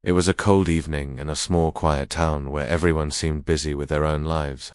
It was a cold evening in a small quiet town where everyone seemed busy with their own lives.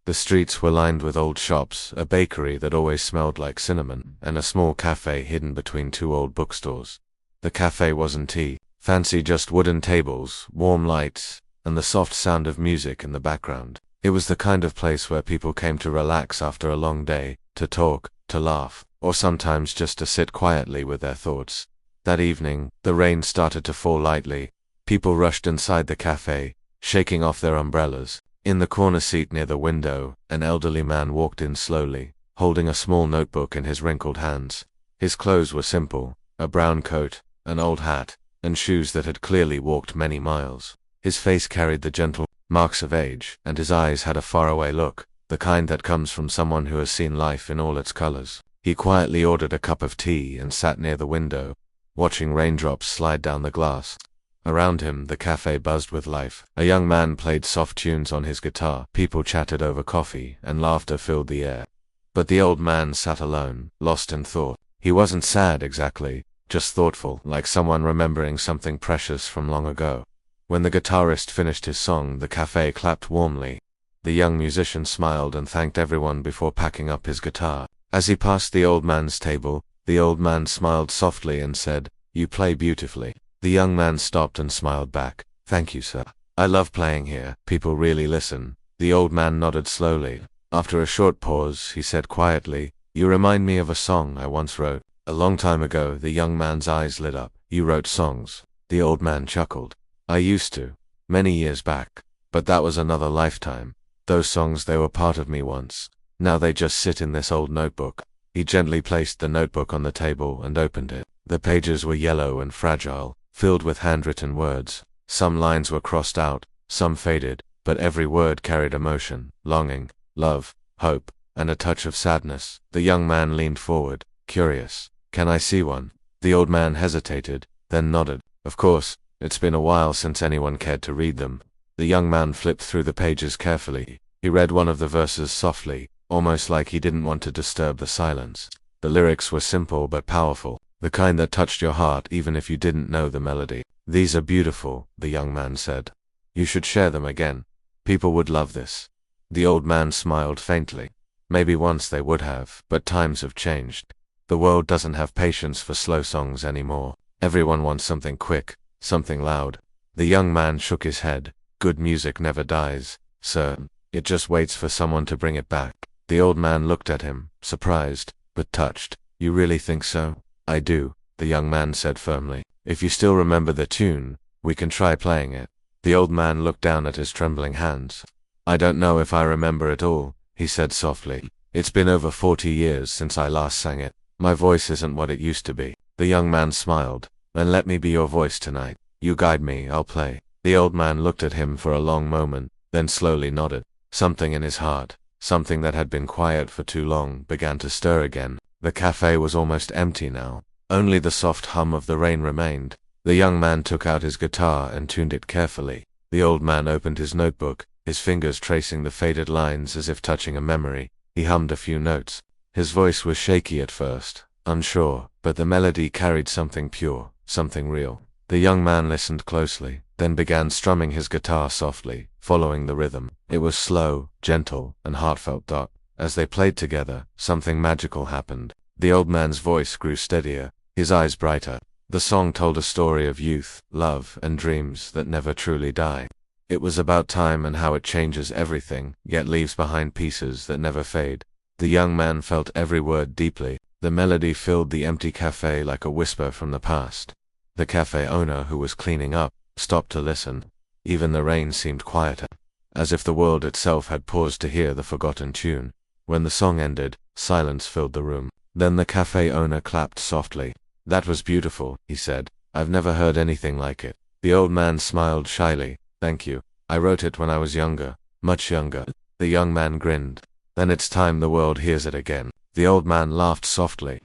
The streets were lined with old shops, a bakery that always smelled like cinnamon, and a small cafe hidden between two old bookstores. The cafe wasn't fancy, just wooden tables, warm lights, and the soft sound of music in the background. It was the kind of place where people came to relax after a long day, to talk, to laugh, or sometimes just to sit quietly with their thoughts. That evening, the rain started to fall lightly. People rushed inside the cafe, shaking off their umbrellas. In the corner seat near the window, an elderly man walked in slowly, holding a small notebook in his wrinkled hands. His clothes were simple, a brown coat, an old hat, and shoes that had clearly walked many miles. His face carried the gentle marks of age, and his eyes had a faraway look, the kind that comes from someone who has seen life in all its colors. He quietly ordered a cup of tea and sat near the window, watching raindrops slide down the glass. Around him, the cafe buzzed with life. A young man played soft tunes on his guitar, people chatted over coffee, and laughter filled the air. But the old man sat alone, lost in thought. He wasn't sad exactly, just thoughtful, like someone remembering something precious from long ago. When the guitarist finished his song, the cafe clapped warmly. The young musician smiled and thanked everyone before packing up his guitar. As he passed the old man's table, the old man smiled softly and said, "You play beautifully." The young man stopped and smiled back. "Thank you, sir. I love playing here. People really listen." The old man nodded slowly. After a short pause, he said quietly, "You remind me of a song I once wrote." A long time ago, the young man's eyes lit up. "You wrote songs?" The old man chuckled. "I used to. Many years back. But that was another lifetime. Those songs, they were part of me once. Now they just sit in this old notebook." He gently placed the notebook on the table and opened it. The pages were yellow and fragile, filled with handwritten words. Some lines were crossed out, some faded, but every word carried emotion, longing, love, hope, and a touch of sadness. The young man leaned forward, curious. "Can I see one?" The old man hesitated, then nodded. "Of course, it's been a while since anyone cared to read them." The young man flipped through the pages carefully. He read one of the verses softly, almost like he didn't want to disturb the silence. The lyrics were simple but powerful, the kind that touched your heart even if you didn't know the melody. "These are beautiful," the young man said. "You should share them again. People would love this." The old man smiled faintly. Maybe once they would have, but times have changed. The world doesn't have patience for slow songs anymore. Everyone wants something quick, something loud. The young man shook his head. "Good music never dies, sir. It just waits for someone to bring it back." The old man looked at him, surprised, but touched. "You really think so?" "I do," the young man said firmly. "If you still remember the tune, we can try playing it." The old man looked down at his trembling hands. "I don't know if I remember it all," he said softly. "It's been over 40 years since I last sang it. My voice isn't what it used to be." The young man smiled. "Then let me be your voice tonight. You guide me, I'll play." The old man looked at him for a long moment, then slowly nodded. Something in his heart, something that had been quiet for too long, began to stir again. The cafe was almost empty now. Only the soft hum of the rain remained. The young man took out his guitar and tuned it carefully. The old man opened his notebook, his fingers tracing the faded lines as if touching a memory. He hummed a few notes. His voice was shaky at first, unsure, but the melody carried something pure, something real. The young man listened closely, then began strumming his guitar softly, following the rhythm. It was slow, gentle, and heartfelt. As they played together, something magical happened. The old man's voice grew steadier, his eyes brighter. The song told a story of youth, love, and dreams that never truly die. It was about time and how it changes everything, yet leaves behind pieces that never fade. The young man felt every word deeply. The melody filled the empty cafe like a whisper from the past. The cafe owner, who was cleaning up, stopped to listen. Even the rain seemed quieter, as if the world itself had paused to hear the forgotten tune. When the song ended, silence filled the room. Then the cafe owner clapped softly. "That was beautiful," he said. "I've never heard anything like it." The old man smiled shyly. "Thank you. I wrote it when I was younger, much younger." The young man grinned. "Then it's time the world hears it again." The old man laughed softly.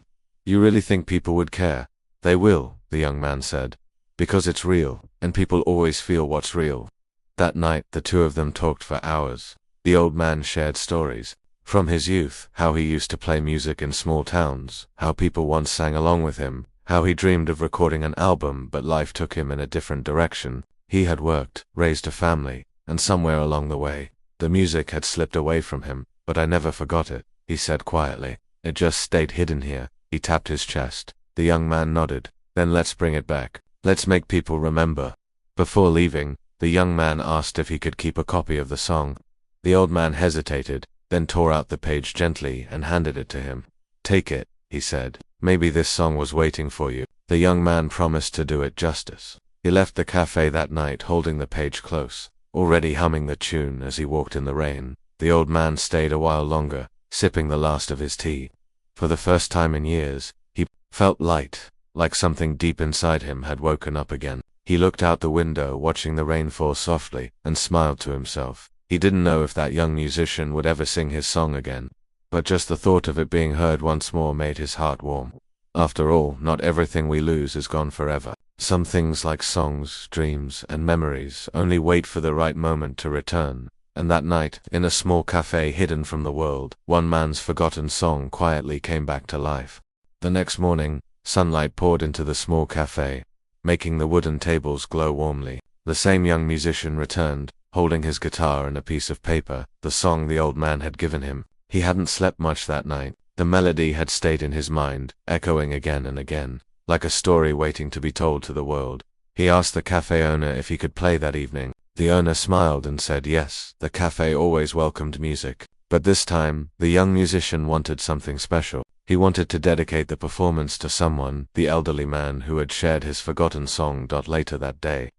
"You really think people would care?" "They will," the young man said. "Because it's real, and people always feel what's real." That night, the two of them talked for hours. The old man shared stories. From his youth, how he used to play music in small towns, how people once sang along with him, How he dreamed of recording an album, but life took him in a different direction. He had worked, raised a family, and somewhere along the way, the music had slipped away from him. But I never forgot it, he said quietly. It just stayed hidden here. He tapped his chest. The young man nodded. Then let's bring it back. Let's make people remember. Before leaving, the young man asked if he could keep a copy of the song. The old man hesitated, then tore out the page gently and handed it to him. Take it, he said. Maybe this song was waiting for you. The young man promised to do it justice. He left the cafe that night holding the page close, already humming the tune as he walked in the rain. The old man stayed a while longer, sipping the last of his tea. For the first time in years, he felt light, like something deep inside him had woken up again. He looked out the window, watching the rain fall softly, and smiled to himself. He didn't know if that young musician would ever sing his song again, but just the thought of it being heard once more made his heart warm. After all, not everything we lose is gone forever. Some things like songs, dreams, and memories only wait for the right moment to return. And that night, in a small cafe hidden from the world, one man's forgotten song quietly came back to life. The next morning, sunlight poured into the small cafe, making the wooden tables glow warmly. The same young musician returned, holding his guitar and a piece of paper, the song the old man had given him. He hadn't slept much that night. The melody had stayed in his mind, echoing again and again, like a story waiting to be told to the world. He asked the cafe owner if he could play that evening. The owner smiled and said yes. The cafe always welcomed music. But this time, the young musician wanted something special. He wanted to dedicate the performance to someone, the elderly man who had shared his forgotten song. Later that day,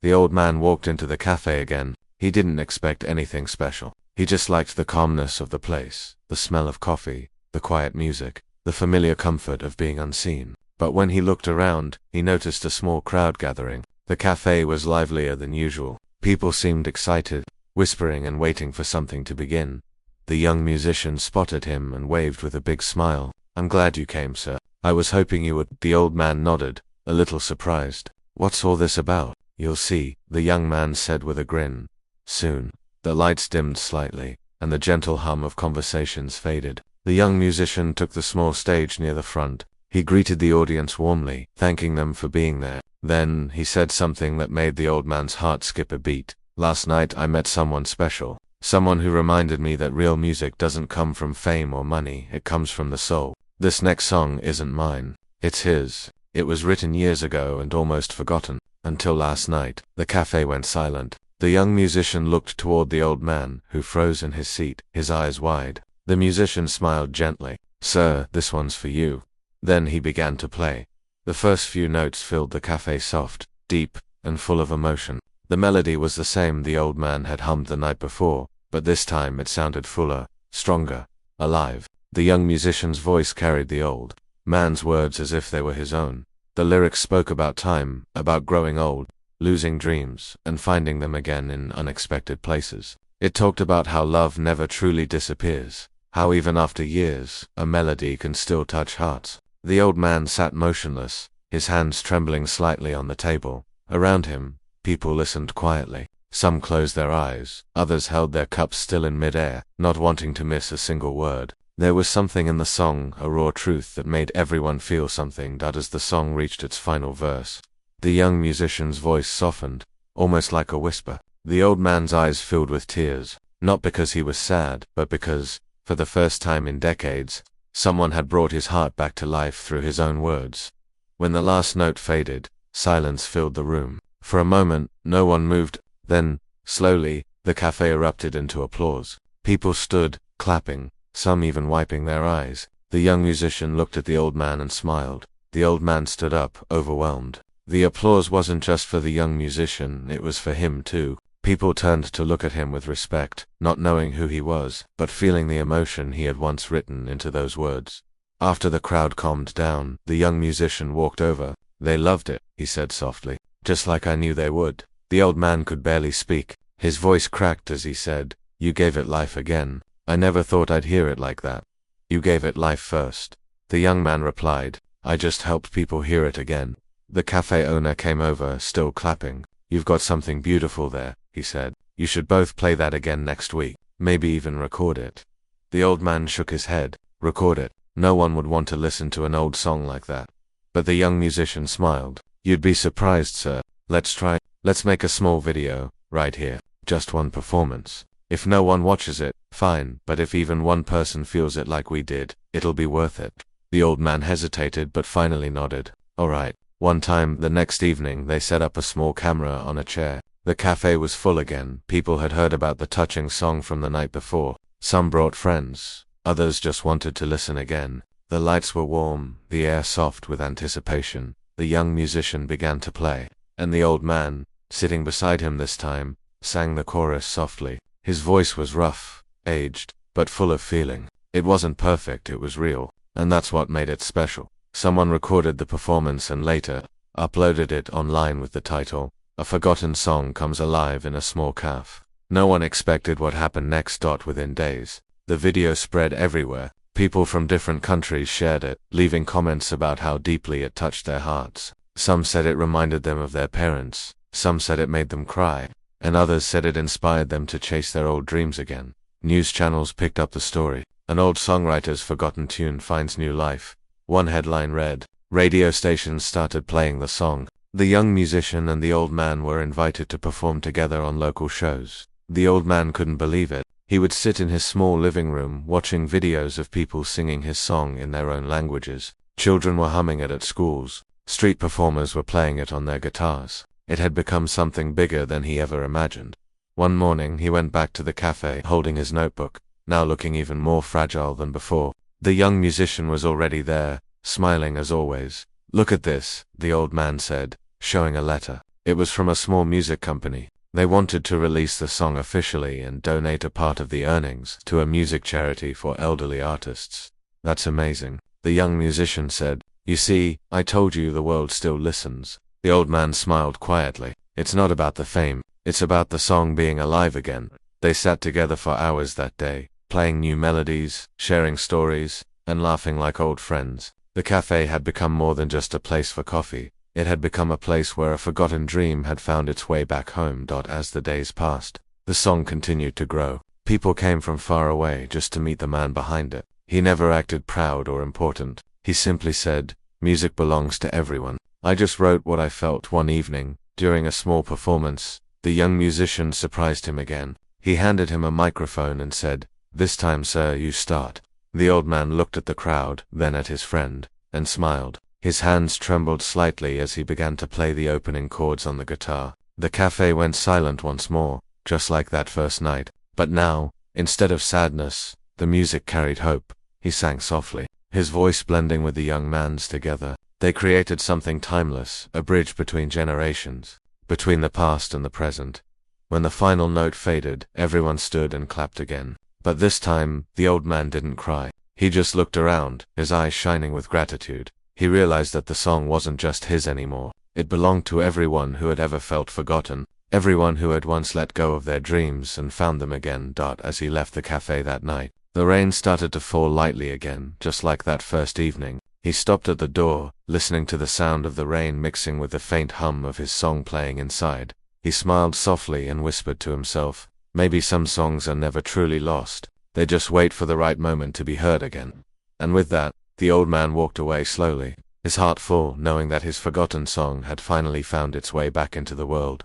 the old man walked into the cafe again. He didn't expect anything special. He just liked the calmness of the place, the smell of coffee, the quiet music, the familiar comfort of being unseen. But when he looked around, he noticed a small crowd gathering. The cafe was livelier than usual. People seemed excited, whispering and waiting for something to begin. The young musician spotted him and waved with a big smile. I'm glad you came, sir. I was hoping you would. The old man nodded, a little surprised. What's all this about? You'll see, the young man said with a grin. Soon, the lights dimmed slightly, and the gentle hum of conversations faded. The young musician took the small stage near the front. He greeted the audience warmly, thanking them for being there. Then, he said something that made the old man's heart skip a beat. Last night I met someone special. Someone who reminded me that real music doesn't come from fame or money, it comes from the soul. This next song isn't mine. It's his. It was written years ago and almost forgotten. Until last night, the cafe went silent. The young musician looked toward the old man, who froze in his seat, his eyes wide. The musician smiled gently. Sir, this one's for you. Then he began to play. The first few notes filled the cafe soft, deep, and full of emotion. The melody was the same the old man had hummed the night before, but this time it sounded fuller, stronger, alive. The young musician's voice carried the old man's words as if they were his own. The lyrics spoke about time, about growing old, losing dreams, and finding them again in unexpected places. It talked about how love never truly disappears, how even after years, a melody can still touch hearts. The old man sat motionless, his hands trembling slightly on the table. Around him, people listened quietly. Some closed their eyes, others held their cups still in mid-air, not wanting to miss a single word. There was something in the song, a raw truth that made everyone feel something. As the song reached its final verse, the young musician's voice softened, almost like a whisper. The old man's eyes filled with tears, not because he was sad, but because, for the first time in decades, someone had brought his heart back to life through his own words. When the last note faded, silence filled the room. For a moment, no one moved. Then, slowly, the cafe erupted into applause. People stood, clapping, some even wiping their eyes. The young musician looked at the old man and smiled. The old man stood up, overwhelmed. The applause wasn't just for the young musician, it was for him too. People turned to look at him with respect, not knowing who he was, but feeling the emotion he had once written into those words. After the crowd calmed down, the young musician walked over. They loved it, he said softly, just like I knew they would. The old man could barely speak. His voice cracked as he said, You gave it life again. I never thought I'd hear it like that. You gave it life first. The young man replied, I just helped people hear it again. The cafe owner came over, still clapping. You've got something beautiful there, he said. You should both play that again next week, maybe even record it. The old man shook his head. Record it. No one would want to listen to an old song like that. But the young musician smiled. "You'd be surprised, sir. Let's try. Let's make a small video, right here. Just one performance. If no one watches it, fine, but if even one person feels it like we did, it'll be worth it." The old man hesitated but finally nodded. "All right." One time, the next evening, they set up a small camera on a chair. The cafe was full again. People had heard about the touching song from the night before. Some brought friends. Others just wanted to listen again. The lights were warm, the air soft with anticipation. The young musician began to play, and the old man, sitting beside him this time, sang the chorus softly. His voice was rough, aged, but full of feeling. It wasn't perfect, it was real, and that's what made it special. Someone recorded the performance and later uploaded it online with the title, "A Forgotten Song Comes Alive in a Small Cafe." No one expected what happened next. Within days, the video spread everywhere. People from different countries shared it, leaving comments about how deeply it touched their hearts. Some said it reminded them of their parents, some said it made them cry, and others said it inspired them to chase their old dreams again. News channels picked up the story. An old songwriter's forgotten tune finds new life. One headline read, "Radio stations started playing the song." The young musician and the old man were invited to perform together on local shows. The old man couldn't believe it. He would sit in his small living room watching videos of people singing his song in their own languages. Children were humming it at schools. Street performers were playing it on their guitars. It had become something bigger than he ever imagined. One morning he went back to the cafe holding his notebook, now looking even more fragile than before. The young musician was already there, smiling as always. "Look at this," the old man said, showing a letter. It was from a small music company. They wanted to release the song officially and donate a part of the earnings to a music charity for elderly artists. "That's amazing," the young musician said. "You see, I told you the world still listens." The old man smiled quietly. "It's not about the fame, it's about the song being alive again." They sat together for hours that day, playing new melodies, sharing stories, and laughing like old friends. The cafe had become more than just a place for coffee. It had become a place where a forgotten dream had found its way back home. As the days passed, the song continued to grow. People came from far away just to meet the man behind it. He never acted proud or important. He simply said, "Music belongs to everyone." "I just wrote what I felt." One evening, during a small performance, the young musician surprised him again. He handed him a microphone and said, "This time, sir, you start." The old man looked at the crowd, then at his friend, and smiled. His hands trembled slightly as he began to play the opening chords on the guitar. The cafe went silent once more, just like that first night. But now, instead of sadness, the music carried hope. He sang softly, his voice blending with the young man's together. They created something timeless, a bridge between generations, between the past and the present. When the final note faded, everyone stood and clapped again. But this time, the old man didn't cry. He just looked around, his eyes shining with gratitude. He realized that the song wasn't just his anymore. It belonged to everyone who had ever felt forgotten, everyone who had once let go of their dreams and found them again. As he left the cafe that night, the rain started to fall lightly again, just like that first evening. He stopped at the door, listening to the sound of the rain mixing with the faint hum of his song playing inside. He smiled softly and whispered to himself, "Maybe some songs are never truly lost. They just wait for the right moment to be heard again." And with that, the old man walked away slowly, his heart full, knowing that his forgotten song had finally found its way back into the world.